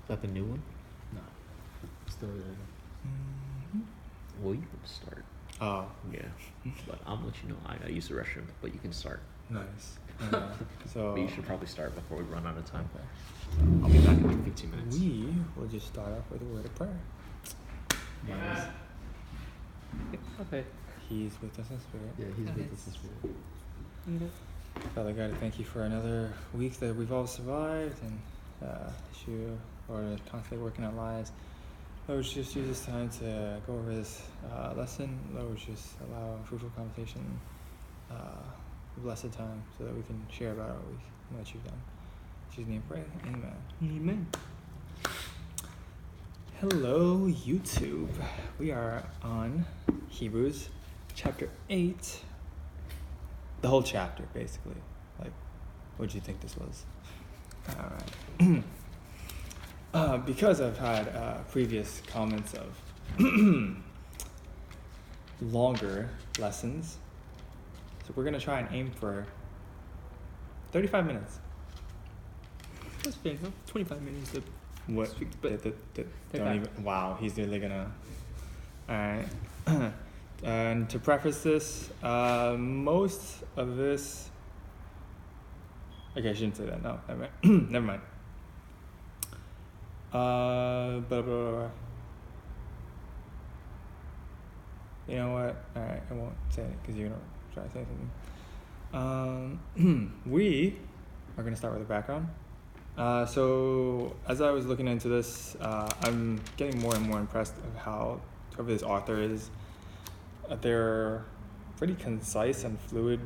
that the new one? No. Still there. Well, you can start. Oh. Yeah. But I'll let you know. I use the restroom, but you can start. Nice. So. But you should probably start before we run out of time. Okay. I'll be back in like 15 minutes. We will just start off with a word of prayer. Yeah. Okay. He's with us in spirit. Yeah, he's with us in spirit. Father God, I thank you for another week that we've all survived, and that you are constantly working our lives. Lord, just use this time to go over this lesson. Lord, just allow a fruitful conversation, a blessed time, so that we can share about our week and what you've done. In Jesus' name, pray. Amen. Amen. Hello, YouTube. We are on Hebrews chapter 8. The whole chapter, basically. Like, what do you think this was? All right. Because I've had previous comments of longer lessons, so we're going to try and aim for 35 minutes. That's fair enough. 25 minutes to What? speak, but Don't even. Wow, he's really gonna. All right. And to preface this, most of this. Okay, I shouldn't say that. No, never mind. Never mind. Blah, blah, blah. You know what? All right, I won't say it because you're gonna try to say something. We are gonna start with the background. So as I was looking into this, I'm getting more and more impressed of how whoever this author is. They're pretty concise and fluid,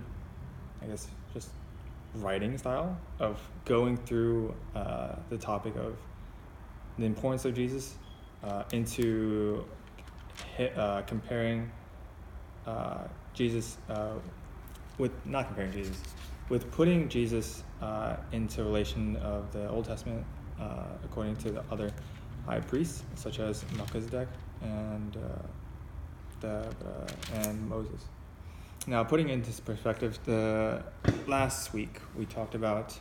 I guess, just writing style of going through the topic of the importance of Jesus into comparing Jesus with putting Jesus into relation of the Old Testament according to the other high priests, such as Melchizedek and Moses. Now, putting into perspective, last week we talked about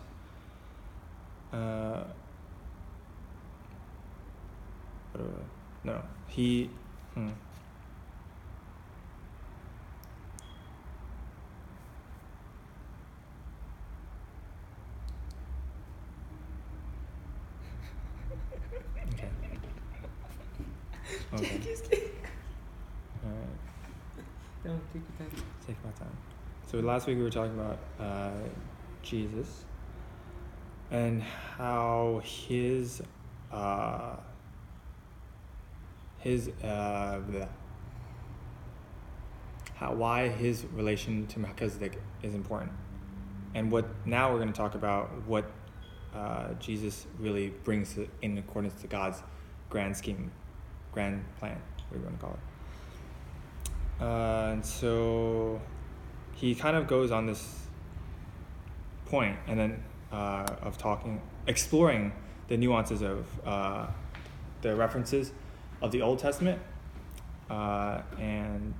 Okay. All right. no, take your time. Take my time. So last week we were talking about Jesus and how why his relation to Melchizedek is important, and now we're going to talk about what Jesus really brings in accordance to God's grand plan, whatever you want to call it. And so he kind of goes on this point, and then of exploring the nuances of the references of the Old Testament, and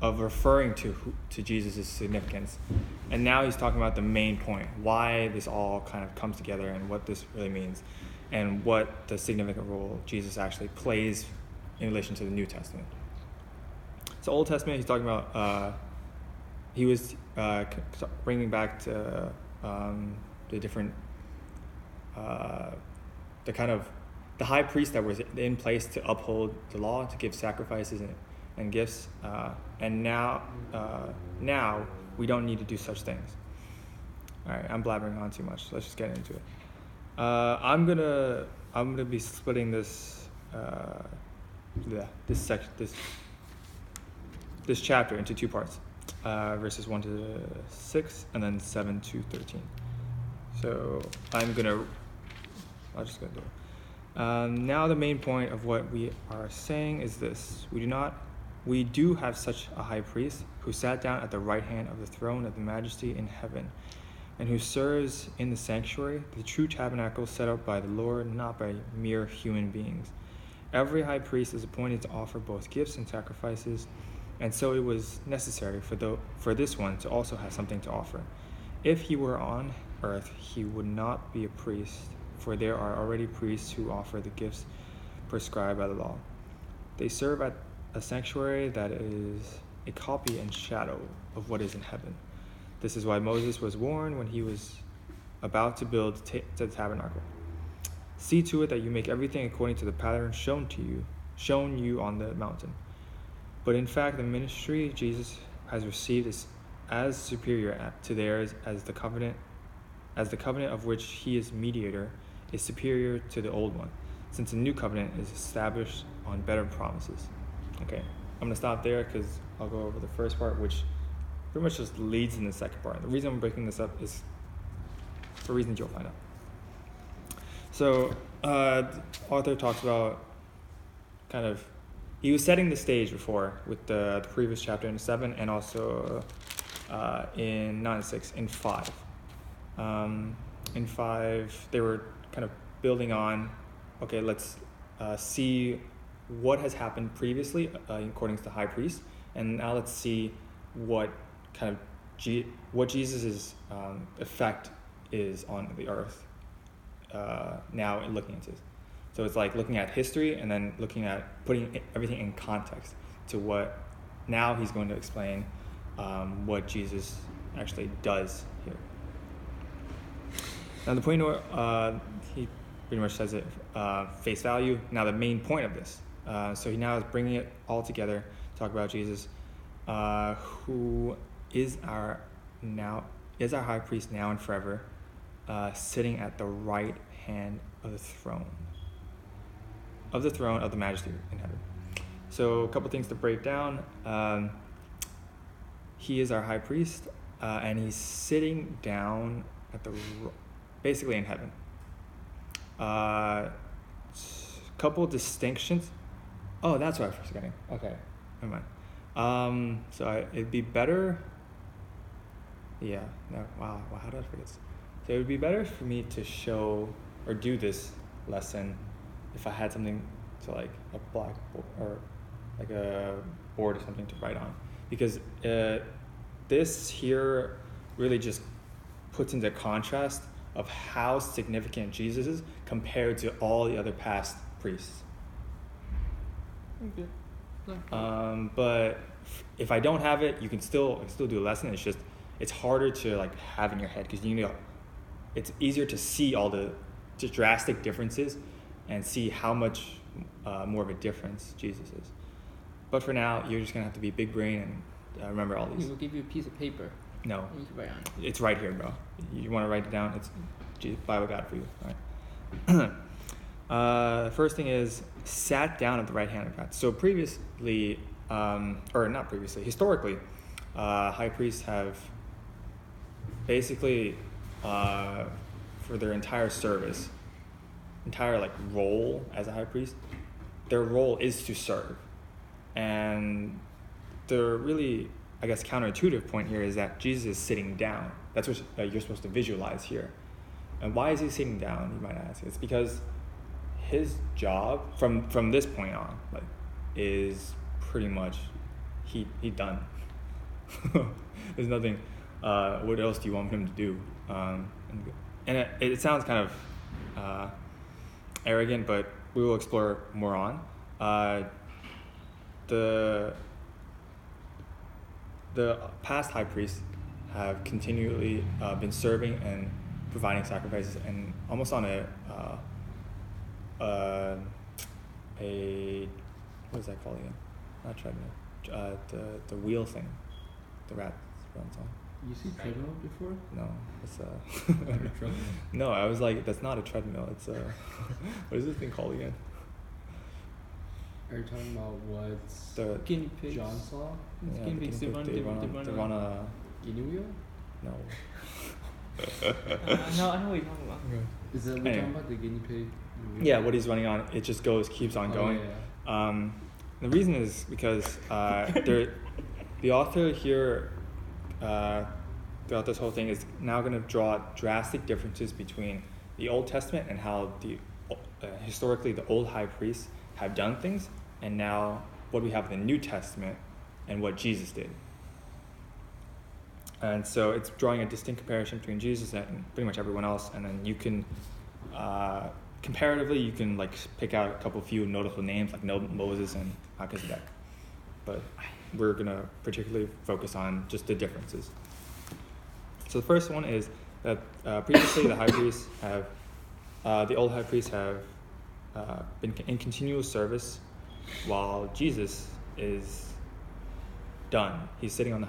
of referring to Jesus' significance. And now he's talking about the main point, why this all kind of comes together and what this really means, and what the significant role Jesus actually plays in relation to the New Testament. So Old Testament, he's talking about, he was bringing back to the different, the high priest that was in place to uphold the law, to give sacrifices and gifts, and now we don't need to do such things. All right, I'm blabbering on too much. So let's just get into it. I'm gonna be splitting this this chapter into two parts, verses 1 to 6, and then 7 to 13. So I'll just go do it. Now the main point of what we are saying is this: we do have such a high priest who sat down at the right hand of the throne of the majesty in heaven, and who serves in the sanctuary, the true tabernacle set up by the Lord, not by mere human beings. Every high priest is appointed to offer both gifts and sacrifices, and so it was necessary for this one to also have something to offer. If he were on earth, he would not be a priest, for there are already priests who offer the gifts prescribed by the law. They serve at a sanctuary that is a copy and shadow of what is in heaven. This is why Moses was warned when he was about to build the tabernacle. See to it that you make everything according to the pattern shown you on the mountain. But in fact, the ministry Jesus has received is as superior to theirs as the covenant of which he is mediator is superior to the old one, since the new covenant is established on better promises. Okay, I'm going to stop there because I'll go over the first part, which pretty much just leads in the second part. The reason I'm breaking this up is for reasons you'll find out. So, the author talks about he was setting the stage before with the previous chapter in 7 and also in 9 and 6, in 5. In 5, they were kind of building on, okay, let's see what has happened previously according to the high priest, and now let's see what kind of what Jesus' effect is on the earth now and looking into this. So it's like looking at history and then looking at putting everything in context to what now he's going to explain what Jesus actually does here. Now the point he pretty much says it face value. Now the main point of this. So he now is bringing it all together to talk about Jesus, who is our high priest now and forever, sitting at the right hand of the throne of the majesty in heaven. So a couple things to break down. He is our high priest, and he's sitting down at basically in heaven. Couple distinctions. Oh, that's what I was forgetting. Okay, never mind. It'd be better. Yeah. No. Wow. How did I forget this? So it would be better for me to show or do this lesson if I had something to like a blackboard or like a board or something to write on, because this here really just puts into contrast of how significant Jesus is compared to all the other past priests. Okay. But if I don't have it, you can still do a lesson. It's just it's harder to like have in your head because it's easier to see all the drastic differences and see how much more of a difference Jesus is. But for now, you're just gonna have to be big brain and remember all these. We'll give you a piece of paper. No, You can write on it. it's right here, bro. You want to write it down? It's Bible got it for you. All right. First thing is sat down at the right hand of God. So previously, or not previously, historically, high priests have basically for their entire service, entire like role as a high priest, their role is to serve. And the really, I guess, counterintuitive point here is that Jesus is sitting down. That's what you're supposed to visualize here. And why is he sitting down, you might ask? It's because his job from this point on is pretty much he done. There's nothing. What else do you want him to do? And it sounds kind of arrogant, but we will explore more on. The past high priests have continually been serving and providing sacrifices, and almost on a what is that called again? Not treadmill. The wheel thing. The rat runs on. You see treadmill before? No, it's Treadmill. no. I was like, that's not a treadmill. It's a what is this thing called again? Are you talking about what's The Guinea pigs. John saw? yeah, Guinea pigs, they run a Guinea wheel? no. No, I know what you're talking about. Is that we're Anyway. talking about the guinea pig? Yeah, what he's running on, it just keeps on going. Yeah. The reason is because the author here, throughout this whole thing, is now going to draw drastic differences between the Old Testament and how historically the old high priests have done things, and now what we have in the New Testament and what Jesus did. And so it's drawing a distinct comparison between Jesus and pretty much everyone else, and then you can comparatively, you can like pick out a couple few notable names like Moses and Melchizedek, but we're gonna particularly focus on just the differences. So the first one is that previously the high priests have, the old high priests have been in continual service while Jesus is done. He's sitting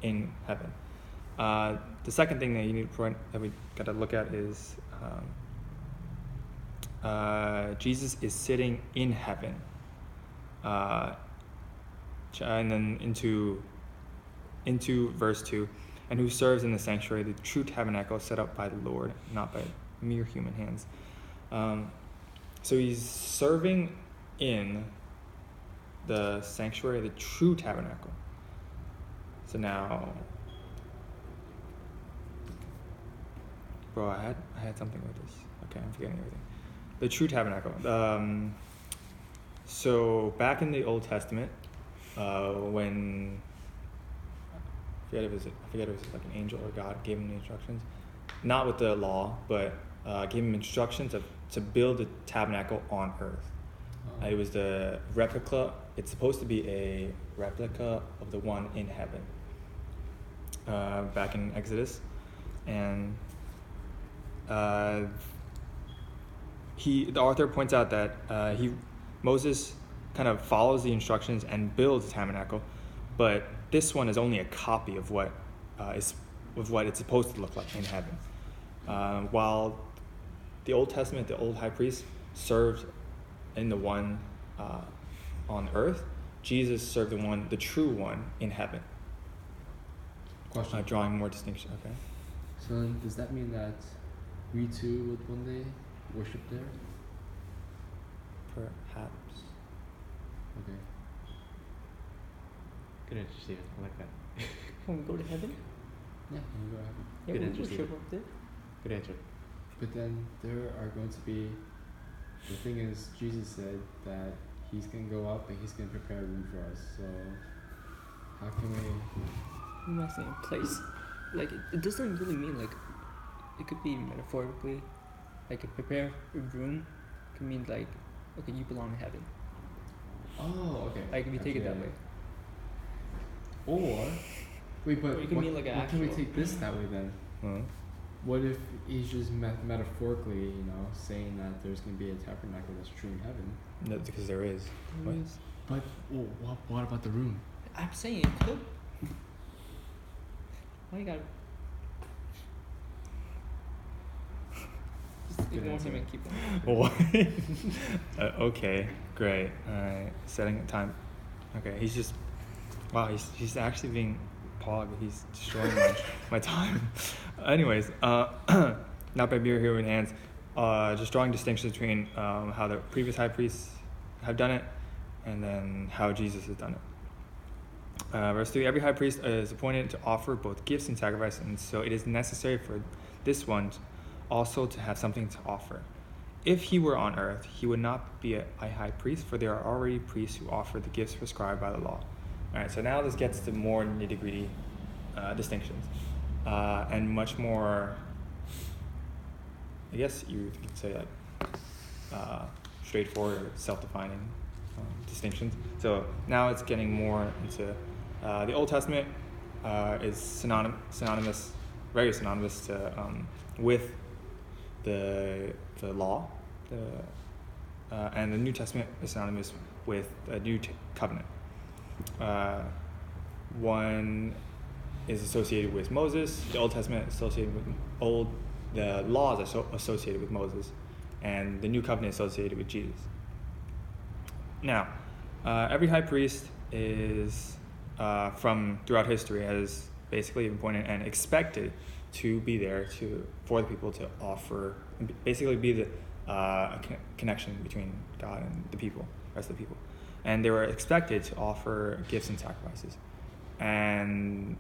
in heaven. The second thing that you need to point that we got to look at is Jesus is sitting in heaven. And then into verse 2, and who serves in the sanctuary, the true tabernacle set up by the Lord, not by mere human hands. So he's serving in the sanctuary, the true tabernacle. So now, bro, I had something with this. Okay, I'm forgetting everything. The true tabernacle. So back in the Old Testament, when I forget if it was like an angel or God gave him the instructions, not with the law, but gave him instructions to build a tabernacle on earth. It was the replica. It's supposed to be a replica of the one in heaven. Back in Exodus, and the author points out that Moses kind of follows the instructions and builds a tabernacle, but this one is only a copy of what it's supposed to look like in heaven. While the Old Testament, the old high priest served in the one on earth, Jesus served the true one in heaven. Question. Drawing more distinction. Okay. So then, does that mean that we too would one day worship there? Perhaps. Okay. Good answer, Steven. I like that. When we go to heaven? Yeah, can you go ahead? Yeah, Good we answer, worship Steven. up there. Good answer. But then there are going to be, the thing is, Jesus said that he's going to go up and he's going to prepare a room for us. So how can we? I'm not saying place. Like, it doesn't really mean, like, it could be metaphorically. Like, prepare a room could mean, like, okay, you belong in heaven. Oh, okay. Like, if you take it that way. Or, wait, but Or it could mean like an what can we actual- take this that way then? Huh? What if he's just metaphorically, saying that there's going to be a tabernacle that's true in heaven? No, because there is. What? But what about the room? I'm saying it could. Why you gotta... Just Good ignore answer. him and keep going. What? Okay, great. All right, setting a time. Okay, he's just. Wow, he's actually being pog. He's destroying my time. Anyways, not by mere human hands. Just drawing distinctions between how the previous high priests have done it, and then how Jesus has done it. Verse 3, every high priest is appointed to offer both gifts and sacrifice, and so it is necessary for this one also to have something to offer. If he were on earth, he would not be a high priest, for there are already priests who offer the gifts prescribed by the law. All right, so now this gets to more nitty-gritty distinctions, and much more, I guess you could say, like, straightforward or self-defining distinctions. So now it's getting more into the Old Testament is synonymous, very synonymous to with the law, and the New Testament is synonymous with the New Covenant. One is associated with Moses. The Old Testament is associated with the laws are associated with Moses, and the New Covenant is associated with Jesus. Now, every high priest is from throughout history has basically been appointed and expected to be there for the people to offer, basically be the connection between God and the people, rest of the people, and they were expected to offer gifts and sacrifices. And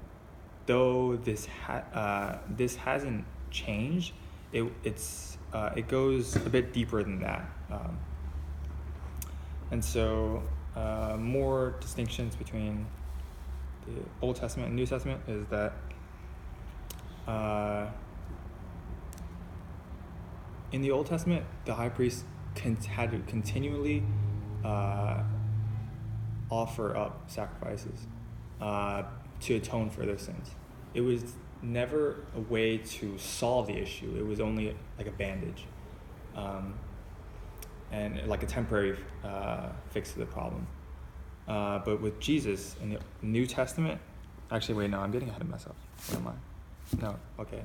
though this hasn't changed, it goes a bit deeper than that. And so more distinctions between the Old Testament and New Testament is that in the Old Testament, the high priest had to continually offer up sacrifices to atone for their sins. It was never a way to solve the issue. It was only like a bandage, and like a temporary fix to the problem. But with Jesus in the New Testament, actually, wait, no, I'm getting ahead of myself. What am I? No, okay.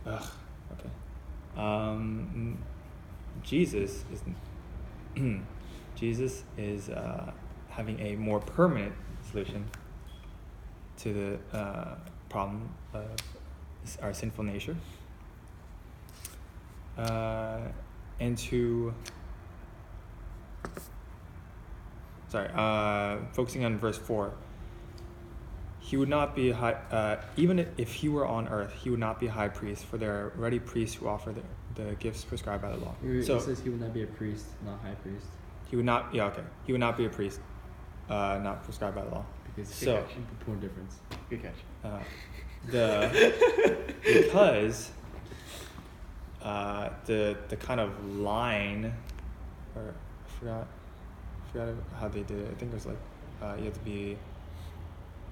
Okay. Jesus is having a more permanent solution to the problem of our sinful nature, and to focusing on verse 4. He would not be even if he were on earth, he would not be a high priest, for there are already priests who offer the gifts prescribed by the law. So it says he would not be a priest, not high priest. He would not. Yeah, okay. He would not be a priest, not prescribed by the law. Because important difference. Good catch. Because the kind of line, or I forgot how they did it. I think it was like you have to be.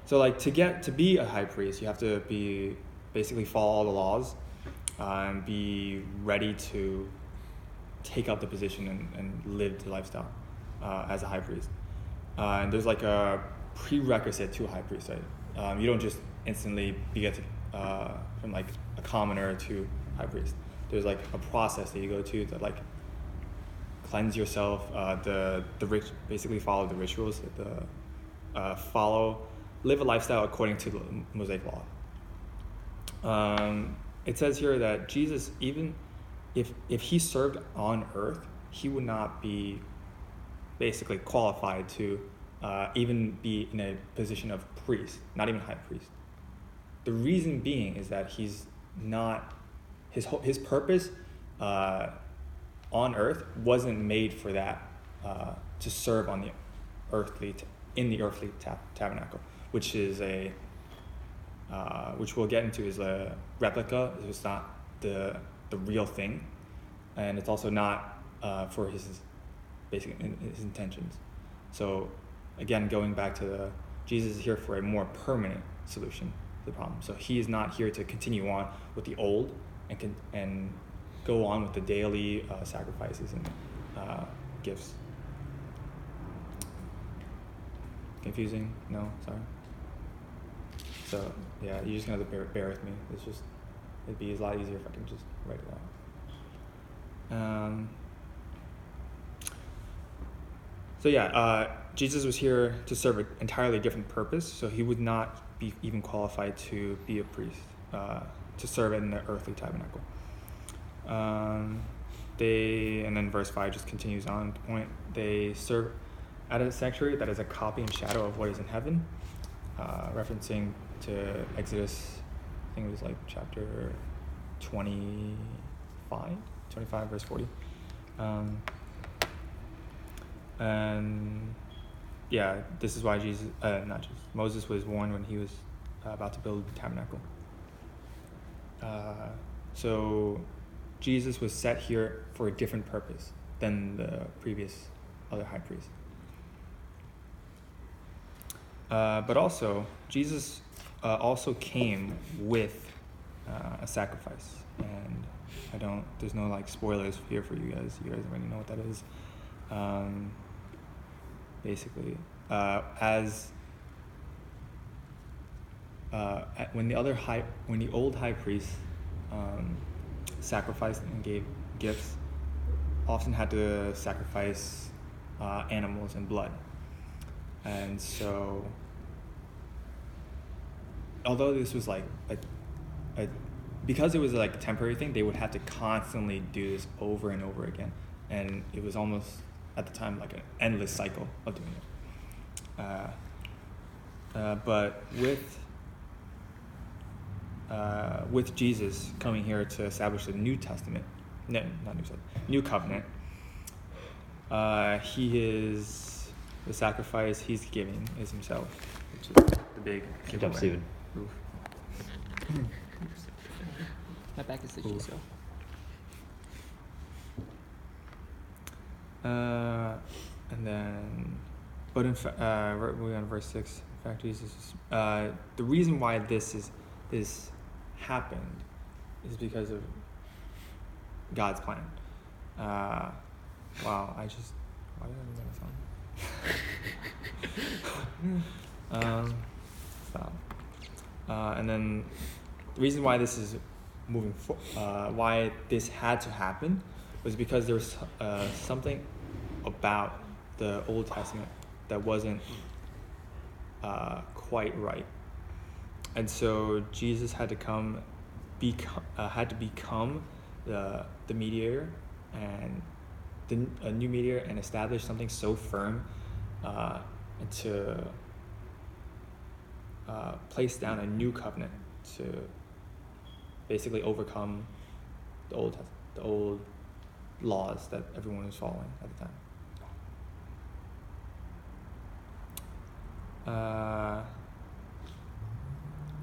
So like to be a high priest, you have to be basically follow all the laws, and be ready to take up the position and live the lifestyle as a high priest. And there's like a prerequisite to a high priest, right? You don't just instantly get from like a commoner to high priest. There's like a process that you go to like cleanse yourself, basically follow the rituals, live a lifestyle according to the Mosaic law. It says here that Jesus, even if he served on earth, he would not be basically qualified to even be in a position of priest, not even high priest. The reason being is that he's not, his purpose on earth wasn't made for that, to serve on the earthly tabernacle, which is which we'll get into, is a replica. It's not the real thing, and it's also not for his intentions. So again, going back to Jesus is here for a more permanent solution to the problem. So he is not here to continue on with the old and go on with the daily sacrifices and gifts. Confusing? No, sorry. So yeah, you're just gonna have to bear with me. It'd be a lot easier if I can just write it out. So yeah, Jesus was here to serve an entirely different purpose. So he would not be even qualified to be a priest, to serve in the earthly tabernacle. And then verse 5 just continues on the point. They serve at a sanctuary that is a copy and shadow of what is in heaven, referencing to Exodus, I think it was like chapter 25 verse 40. And yeah, this is why Moses was warned when he was about to build the tabernacle. So Jesus was set here for a different purpose than the previous other high priests. But also, Jesus also came with a sacrifice, and there's no like spoilers here for you guys. You guys already know what that is. Basically, when the old high priest sacrificed and gave gifts, often had to sacrifice animals and blood. And so, although this was like because it was like a temporary thing, they would have to constantly do this over and over again, and it was almost at the time like an endless cycle of doing it. But with Jesus coming here to establish the New Testament, no, not New Testament, New Covenant, the sacrifice he's giving is himself, which is the big Good job, Steven. My back is itchy, so. And then, but moving on to verse 6. In fact, Jesus. The reason why this happened is because of God's plan. Wow, why did I do that song? Stop. And then the reason why this is why this had to happen was because there was something about the Old Testament that wasn't quite right, and so Jesus had to become the mediator and a new mediator and establish something so firm, and to place down a new covenant to basically overcome the old laws that everyone was following at the time.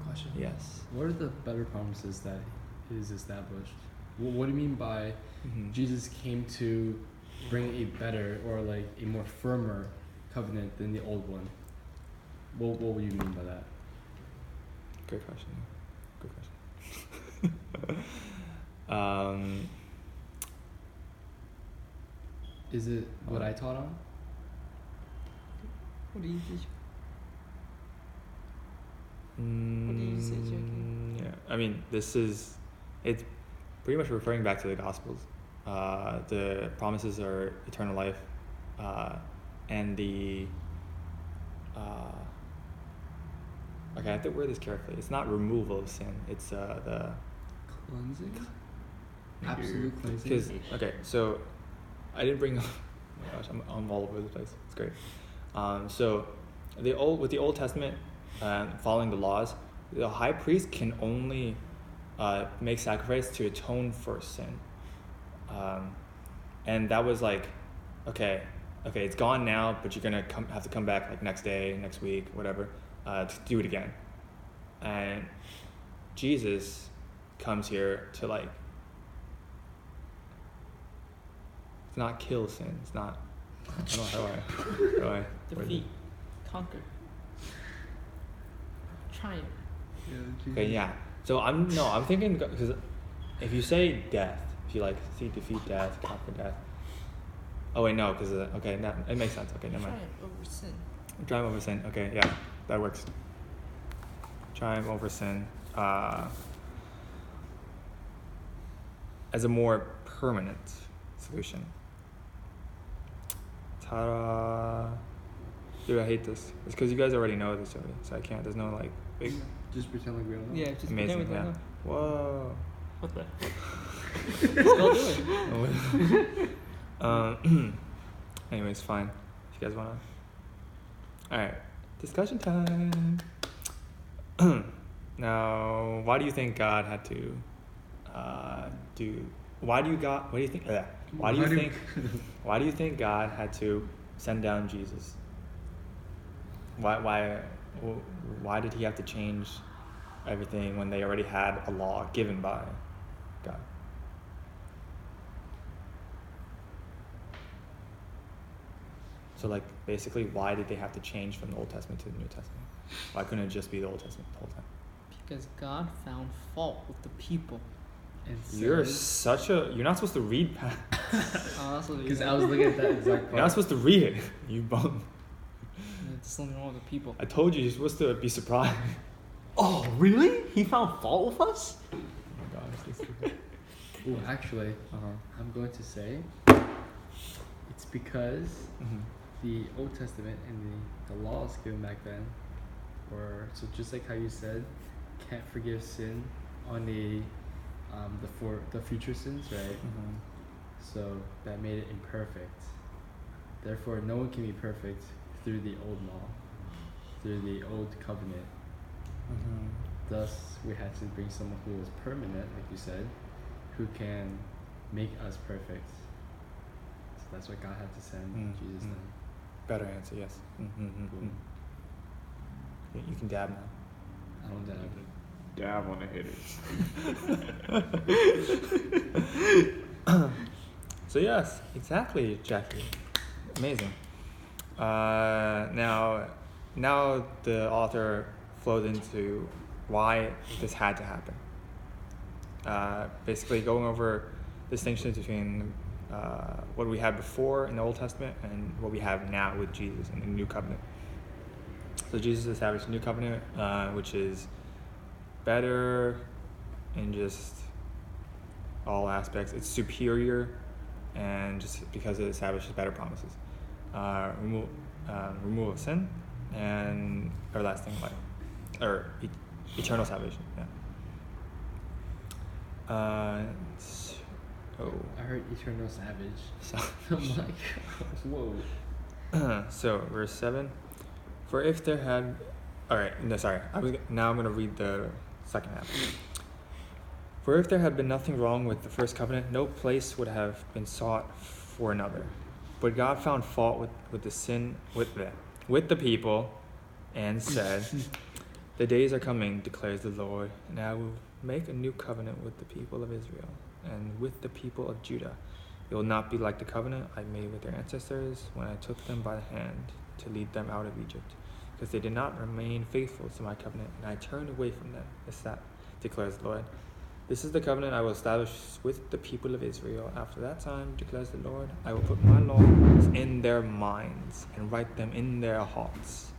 Question. Yes. What are the better promises that is established? What do you mean by Jesus came to bring a better or like a more firmer covenant than the old one? What would you mean by that? Good question. Is it what I taught on? What do you teach? What did you say, Jackie? Yeah, I mean, it's pretty much referring back to the Gospels. The promises are eternal life, and the okay, I have to word this carefully. It's not removal of sin. It's the Cleansing? Absolute cleansing. Because okay, so I didn't bring. Oh my gosh, I'm all over the place. It's great. So with the Old Testament, following the laws, the high priest can only make sacrifice to atone for sin, and that was like, okay, it's gone now, but you're gonna have to come back like next day, next week, whatever, to do it again. And Jesus comes here to like, it's not kill sin. It's not. I don't know how do I Defeat, conquer, triumph. Okay, yeah. So I'm thinking, because if you say death, if you like defeat death, conquer death. Oh wait, no, because okay, it makes sense. Okay, never mind. Triumph over sin. Triumph over sin. Okay, yeah, that works. Triumph over sin, as a more permanent solution. Ta-da! Dude, I hate this. It's because you guys already know this already, so I can't. There's no like big. Just pretend like we don't know. Yeah, just Amazing, pretend we don't yeah. Whoa. What the? know. Let's go do it. Anyways, fine. If you guys wanna. All right, discussion time. Now, why do you think God had to Why do you think God had to send down Jesus? Why did he have to change everything when they already had a law given by God? So like basically, why did they have to change from the Old Testament to the New Testament? Why couldn't it just be the Old Testament the whole time? Because God found fault with the people. You're not supposed to read past. Oh, that's what Because I was looking at that exact part. You're not supposed to read it. You bum. There's something wrong with the people. I told you you're supposed to be surprised. Oh, really? He found fault with us? Oh my god, it's so stupid. Ooh, actually, I'm going to say it's because the Old Testament and the laws given back then were so just like how you said, can't forgive sin on the future sins, right? So that made it imperfect. Therefore, no one can be perfect through the old law, through the old covenant. Thus, we had to bring someone who was permanent, like you said, who can make us perfect. So that's why God had to send Jesus then. Better answer, yes. Cool. You can dab now. I don't doubt it. Dab on the hitters. So yes, exactly, Jackie. Amazing. Now the author flows into why this had to happen. Basically, going over distinctions between what we had before in the Old Testament and what we have now with Jesus in the New Covenant. So Jesus established a new covenant, which is better in just all aspects. It's superior, and just because it establishes better promises, removal of sin, and everlasting life, or eternal salvation. Yeah. So, I heard eternal savage. so, I'm like, whoa. so verse 7. For if there had, now I'm going to read the second half. For if there had been nothing wrong with the first covenant, no place would have been sought for another. But God found fault with the sin with the people, and said, "The days are coming, declares the Lord, and I will make a new covenant with the people of Israel and with the people of Judah. It will not be like the covenant I made with their ancestors when I took them by the hand to lead them out of Egypt, because they did not remain faithful to my covenant, and I turned away from them, declares the Lord. This is the covenant I will establish with the people of Israel. After that time, declares the Lord, I will put my laws in their minds and write them in their hearts.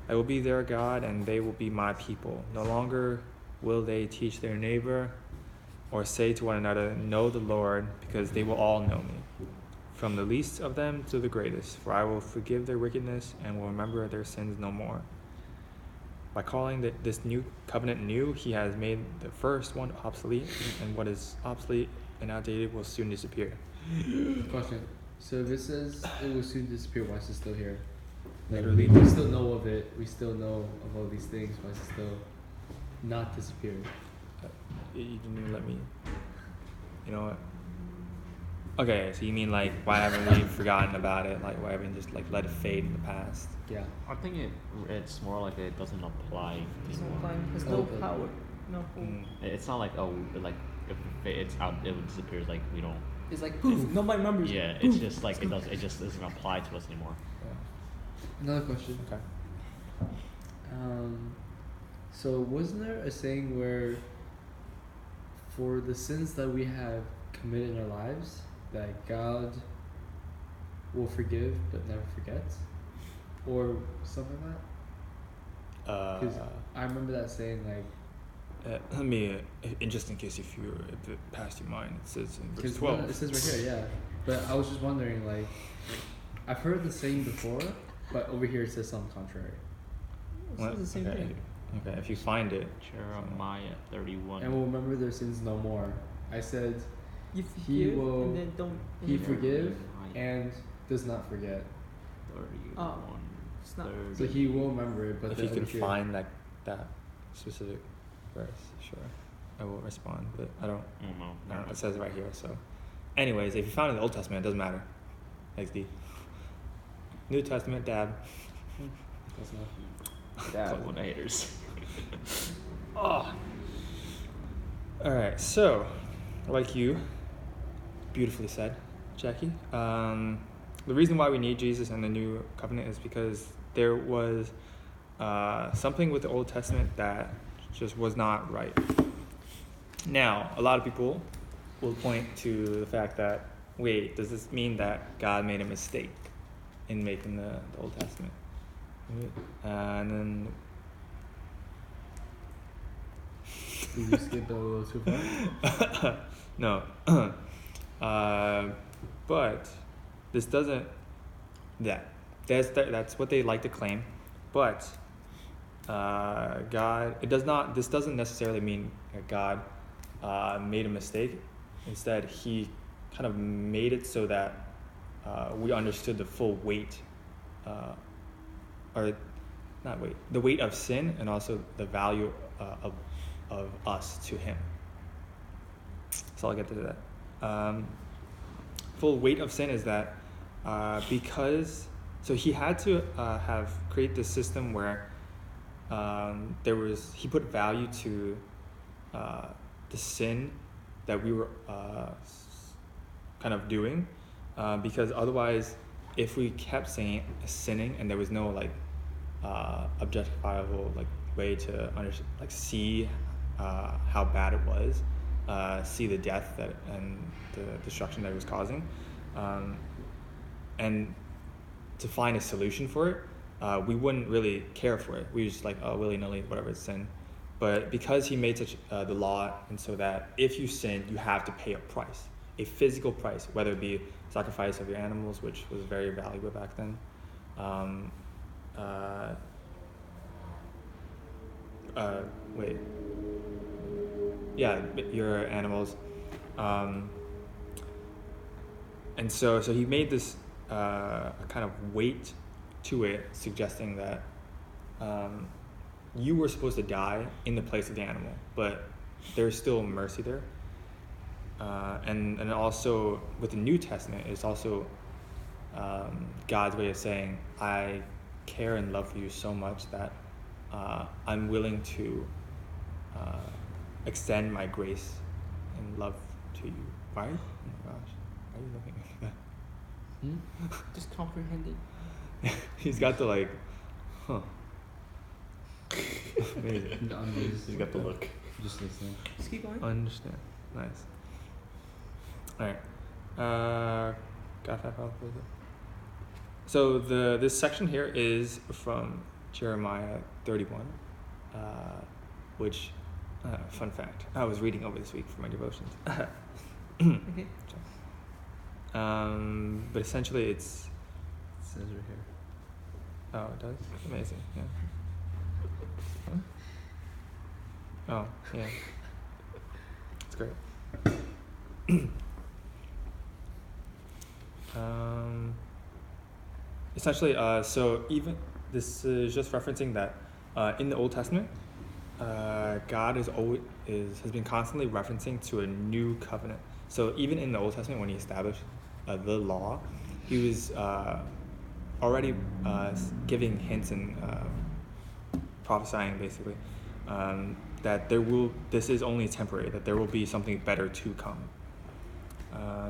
I will be their God, and they will be my people. No longer will they teach their neighbor or say to one another, know the Lord, because they will all know me, from the least of them to the greatest. For I will forgive their wickedness and will remember their sins no more. By calling this new covenant new, he has made the first one obsolete, and what is obsolete and outdated will soon disappear." Question. So this says it will soon disappear. Why is it still here? Like, Literally. we still know of it. We still know of all these things. Why is it still not disappearing? You didn't even let me. You know what? Okay, so you mean like why haven't we forgotten about it? Like why haven't we just like let it fade in the past? Yeah. I think it's more like it doesn't apply It's anymore. not fine. There's Oh, no okay. power. No hope. Mm. It's not like like if it's out, it disappears. Like we don't. It's like poof. Nobody remembers. Yeah, Poof. it's just like it just doesn't apply to us anymore. Another question. Okay. So wasn't there a saying where, for the sins that we have committed in our lives, that God will forgive but never forgets, or something like that? Because I remember that saying, like, let me, just in case if it passed your mind, it says in verse because 12. it says right here, yeah. But I was just wondering, like, I've heard the saying before, but over here it says something contrary. It's the same okay. thing. Okay, if you find it. Jeremiah 31. And will remember their sins no more. I said, You He forgive will- and then don't. He anymore. forgive and does not forget. 31. It's not- 30. So he will remember it, but If then you can over here- find that specific verse, sure, I will respond. But I don't. Oh, no. It says it right here. So, anyways, if you found it in the Old Testament, it doesn't matter. XD. New Testament, dab. That's not. Dad, one of the haters. Oh. All right. So, like you beautifully said, Jackie. The reason why we need Jesus and the New Covenant is because there was something with the Old Testament that just was not right. Now, a lot of people will point to the fact that, wait, does this mean that God made a mistake in making the Old Testament? And then Did you skip a little too far? no. But this doesn't. That's what they like to claim, but God. It does not. This doesn't necessarily mean that God made a mistake. Instead, He kind of made it so that we understood the full weight, or not weight, the weight of sin, and also the value of us to Him. So I'll get to that. Full weight of sin is that because He had to create this system where He put value to the sin that we were kind of doing, because otherwise, if we kept sinning and there was no like objectifiable like way to see how bad it was, see the death that and the destruction that it was causing, and to find a solution for it, we wouldn't really care for it. We just like, oh, willy-nilly, whatever, it's sin. But because he made such the law, and so that if you sin, you have to pay a price, a physical price, whether it be sacrifice of your animals, which was very valuable back then, your animals, and so he made this kind of weight to it, suggesting that you were supposed to die in the place of the animal, but there's still mercy there. And also with the New Testament, it's also God's way of saying, I care and love you so much that I'm willing to extend my grace and love to you. Why? Oh my gosh, why are you looking at that? Just comprehended. He's got the like, huh. Amazing. No, He's got the look. Just listening. Just keep going. Understand. Nice. Alright. Got 5 hours. So this section here is from Jeremiah 31, which, fun fact, I was reading over this week for my devotions. Okay. But essentially it's, It says right here. oh, it does? Amazing, yeah. Huh? Oh, yeah. It's great. Essentially, so even this is just referencing that in the Old Testament, God has been constantly referencing to a new covenant. So even in the Old Testament, when he established the law, he was already giving hints and prophesying basically that this is only temporary, that there will be something better to come,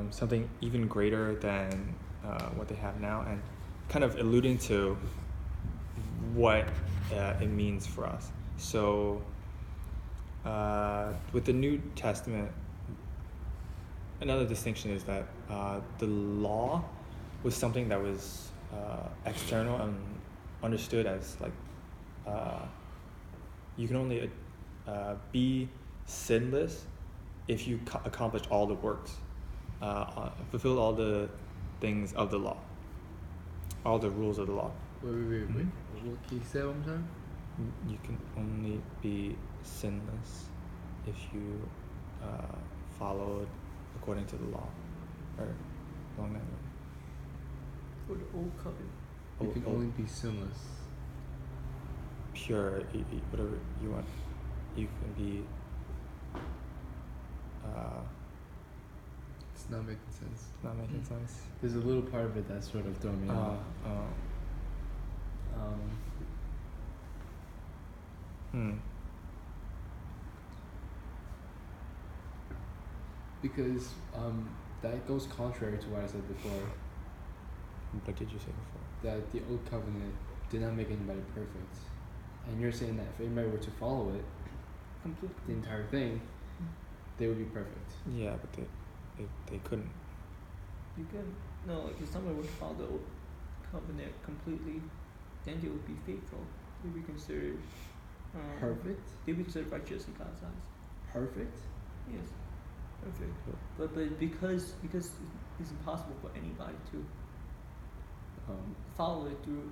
something even greater than what they have now, and kind of alluding to what it means for us. So with the New Testament, another distinction is that the law was something that was external and understood as like you can only be sinless if you accomplish all the works, fulfill all the things of the law, all the rules of the law. Wait. What can you say one more time? You can only be sinless if you followed according to the law, or along that way. For the old covenant. You can only be sinless. Pure, whatever you want. You can be. It's not making sense. Not making sense. There's a little part of it that's sort of throwing me off. Because that goes contrary to what I said before. What did you say before? That the old covenant did not make anybody perfect, and you're saying that if anybody were to follow it, the entire thing, they would be perfect. Yeah, but they couldn't. You can no, like if someone were to follow the old covenant completely, then they would be faithful. They would be considered Perfect? They would be considered righteous in God's eyes. Perfect? Yes, perfect. But because it's impossible for anybody to follow it through